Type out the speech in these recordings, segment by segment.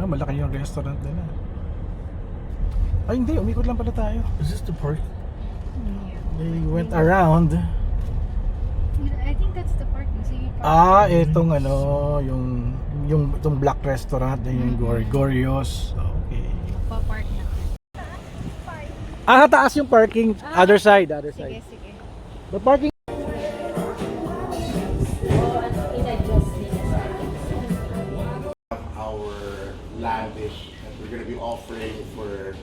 Malaki yung restaurant nila. Ay hindi, umikot lang pala tayo. Is this the park? They went around. I think that's the parking. So you park. Etong ano, yung itong black restaurant, yung Gorgorios. Okay. Pa-park na. Taas yung parking. Other side. Sige, sige. The parking. Our lamb dish that we're going to be offering for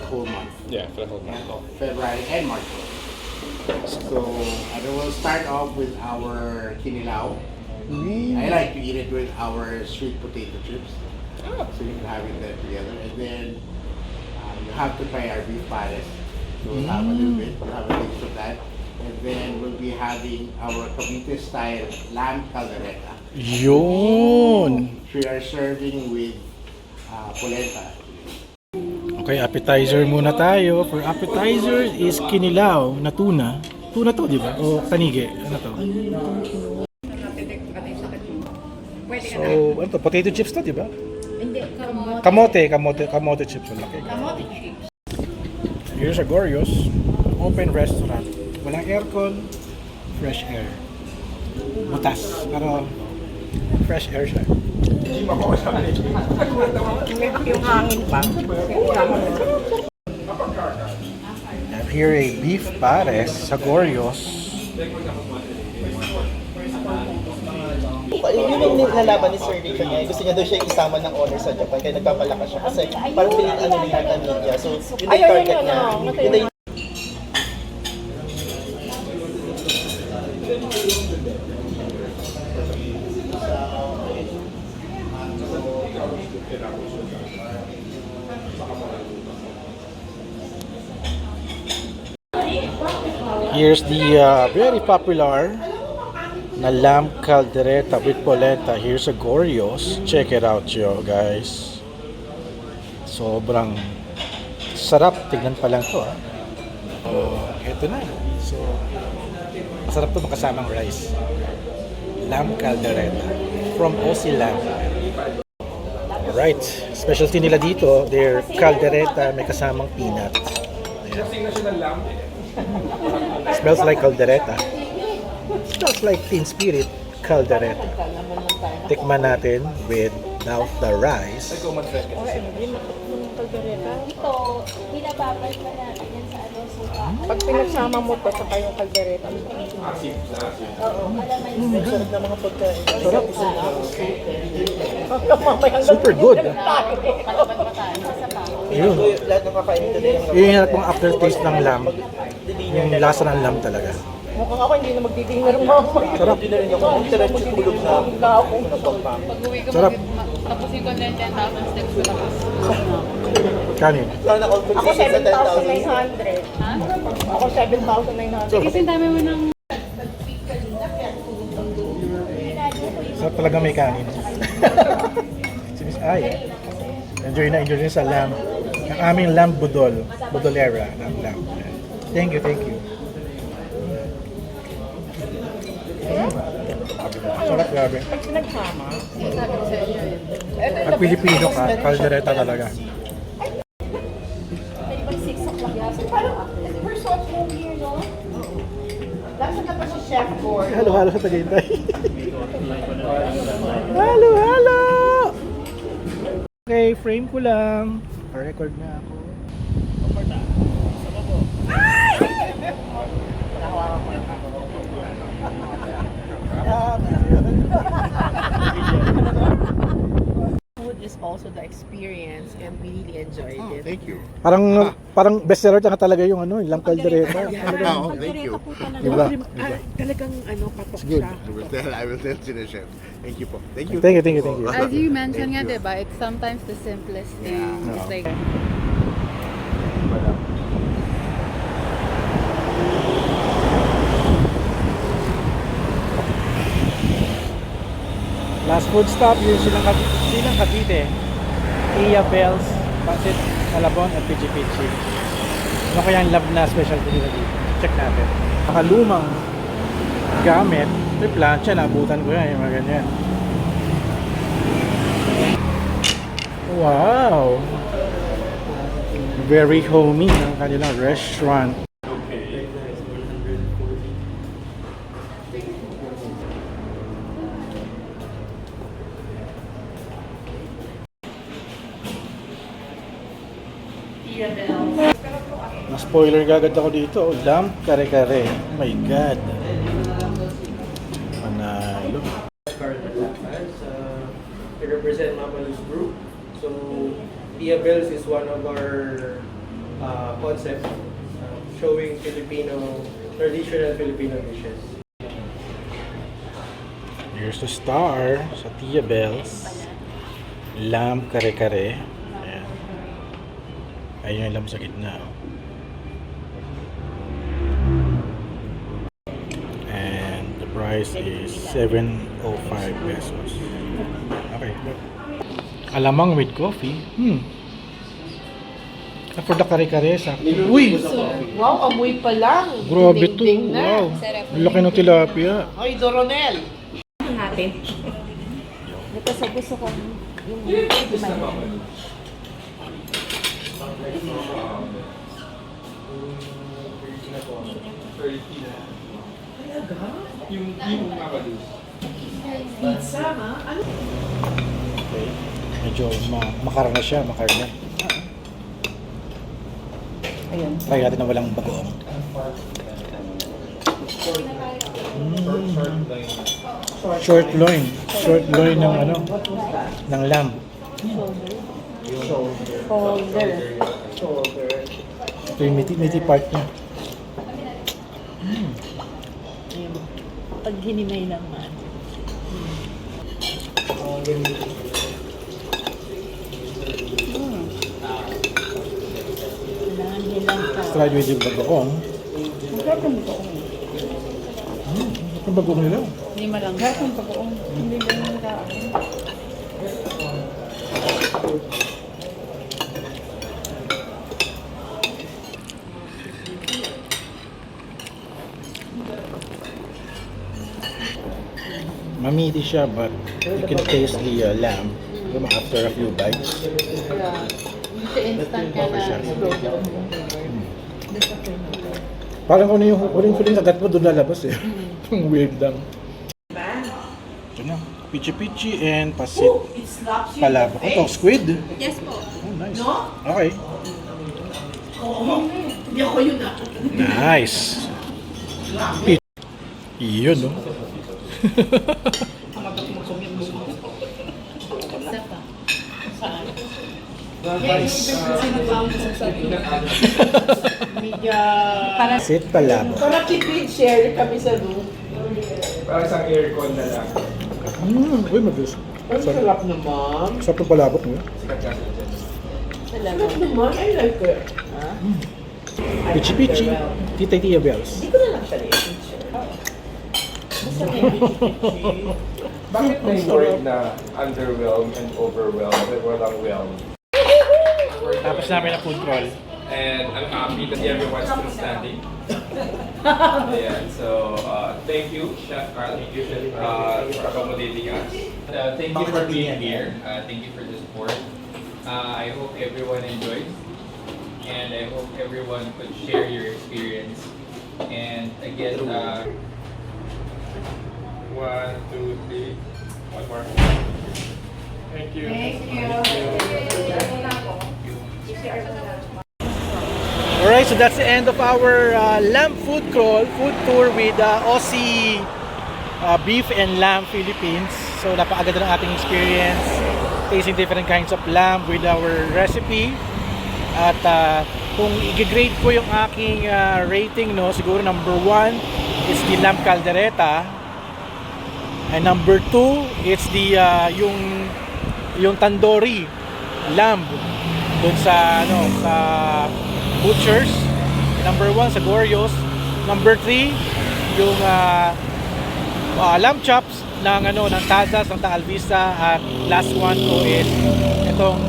the whole month. Yeah, for the whole month. Of February and March. So, I will start off with our kinilaw. I like to eat it with our sweet potato chips. So you can have it there together. And then you have to try our beef pares. So we'll have a little bit, we'll have a taste of that. And then we'll be having our Cavite style lamb caldereta. Yun. Which we are serving with polenta. Okay, appetizer muna tayo. For appetizer is kinilaw na tuna. Tuna to, di ba? O tanige. Ano to? So, ano to? Potato chips to, di ba? Hindi, kamote. Kamote chips. Malaki. Kamote chips. Here's a Gorgorios. Open restaurant. Walang aircon. Fresh air. Butas. Pero fresh air siya. Yung hangin pa. I have here a beef pares sa Gorgorios. Yun yung nilalaban ni Sir Rico niya. Gusto niya daw siya isama ng honor sa Japan. Kaya nagpapalakas siya. Kasi parang bilin ano ni Yata Media. So yun yung target niya. Yun yung Here's the very popular na lamb caldereta with polenta. Here's a Gorgorios. Check it out, yo guys. Sobrang sarap. Tignan pa lang to. Ito na. So, masarap to makasamang rice. Lamb caldereta from Aussie Lamb. Alright. Specialty nila dito, their caldereta may kasamang peanut. Ayan. Smells like caldereta. Smells like Teen Spirit caldereta. Tikman natin with now the rice. Ito, binababal pa natin yan sa ano, suka. pag pinagsama mo to sa kayong kaldereta. Oo, alam mo yun. Sarap na mga pagkain. Sarap. Mamayang Super good. Kalaban pa tayo. Isa pa. Yun. Lahat ng kakain ko din. Yun yung pang aftertaste ng lamb. Yung lasa ng lamb talaga. Mukhang ako hindi na magdi-dinner mama. Sarap. Hindi na rin ako. Diretso tulog na ako. Pag-uwi ko, Sarap. tapusin ko na yung 10,000 steps ko tapos. Kanin. Sana Ako 7,900. Ha? Ako 7,900. Kasi dami mo ng... Sarap talaga may kanin. Si Miss Ay. Enjoy na sa lamb. Ang aming lamb budol. Budolera ng lamb. Thank you, thank you. Sarap, grabe. Pag pinagsama, Sabi ko sa inyo yun. Pag Pilipino ka, caldereta talaga. Pwede ba 6 o'clock yan? parang we're so at home here, no? Lasa na pa si Chef Gord. Halo-halo sa Tagaytay. Halo-halo! Okay, frame ko lang. Pa-record na ako. Food is also the experience and we really enjoyed it. Thank you. Parang bestseller talaga yung ano, yung lamb caldereta. Thank you. Diba? Talagang ano, patok It's good. siya. I will tell to the chef. Thank you po. Thank you. Thank you. As you mentioned nga, diba, it's sometimes the simplest thing. Yeah. It's like, Last food stop, yun silang Cavite. Iya Bells, Pancit, Malabon, at Pichi Pichi. Ano kaya ang love na specialty nila dito? Check natin. Nakalumang gamit. May plancha, naabutan ko yan, yung mga ganyan. Wow! Very homey ang kanilang restaurant. Na-spoiler gagad ako dito. Lamb kare-kare. Oh my God. Panalo. We represent Mamalu's Group. So, Tia Bells is one of our concepts showing Filipino, traditional Filipino dishes. Here's the star sa Tia Bells. Lamb kare-kare. Ayan. Ayun yung lamb sa gitna. And the price is 705 pesos. Okay. Alamang with coffee. For the kare-kare sa... Uy! Wow, amoy pa lang. Grabe to. Ding-ding na. Wow. Laki ng tilapia. Ay, Doronel. natin. Ito sa gusto ko yung kumain. Okay. Medyo makarna siya, makarna. Ayun. Try natin na walang bagoong. Short loin. Short loin ng ano? Ng lamb. Shoulder. Ito yung miti part niya. Ayun. Pag hinimay naman. Kailangan hilang ka. Try with yung bagoong. Masarap ang bagoong. Ang bagoong nila. Hindi malanggat ang bagoong. Hindi malanggat. Mamiti siya, but you can taste the lamb after a few bites. Hindi instant ka na slow down. Parang kung ano yung huling feeling kagat mo, doon lalabas eh. Ang weird lang. Ito na. Pichi-pichi and pasit. Palabok. Ito, squid. Yes po. Oh, nice. Okay. Hindi ako yun ah. Nice. Yun, no? Para Pasit palabok. para tipid share kami sa room. Parang isang aircon na lang. Uy, mabilis. Ang sarap naman. Sarap ng palabok mo. Sarap naman. I like it. Pichi-pichi. Tita Bells. Hindi ko na lang siya i-picture. Basta may pichi-pichi. Bakit may word na underwhelm and overwhelm at walang whelm? Tapos namin na food crawl. And I'm happy that everyone's still standing. Yeah, so thank you, Chef Carl, for accommodating us. Thank you for being here. Thank you for the support. I hope everyone enjoyed, and I hope everyone could share your experience. And again, 1, 2, 3, one more. Thank you. Alright, so that's the end of our lamb food crawl, food tour with Aussie Beef and Lamb Philippines. So napakaganda ng ating experience, tasting different kinds of lamb with our recipe. At kung i-grade ko yung aking rating, no, siguro number 1 is the lamb caldereta, and number 2 it's the yung tandoori lamb dun sa sa butchers. Number 1 sa Goryo's. Number 3 yung lamb chops ng ng Tazas ng Taal Vista. At last one ko is itong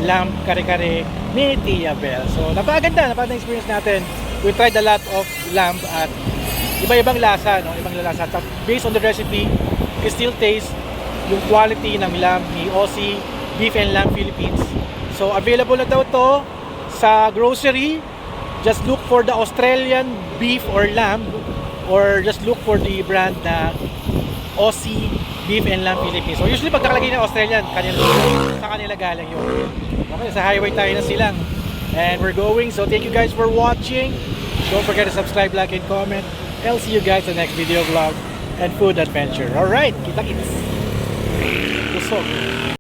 lamb kare-kare ni Tia Bell. So napakaganda experience natin. We tried a lot of lamb at iba-ibang lasa, ibang lasa. Based on the recipe, you still taste yung quality ng lamb ni Aussie Beef and Lamb Philippines. So available na daw to sa grocery. Just look for the Australian beef or lamb, or just look for the brand na Aussie Beef and Lamb Philippines. So usually pag nakalagay na Australian, sa kanila galing yun. Okay, sa highway tayo na silang. And we're going. So thank you guys for watching. Don't forget to subscribe, like, and comment. I'll see you guys in the next video vlog and food adventure. Alright, kita-kits. Kusog.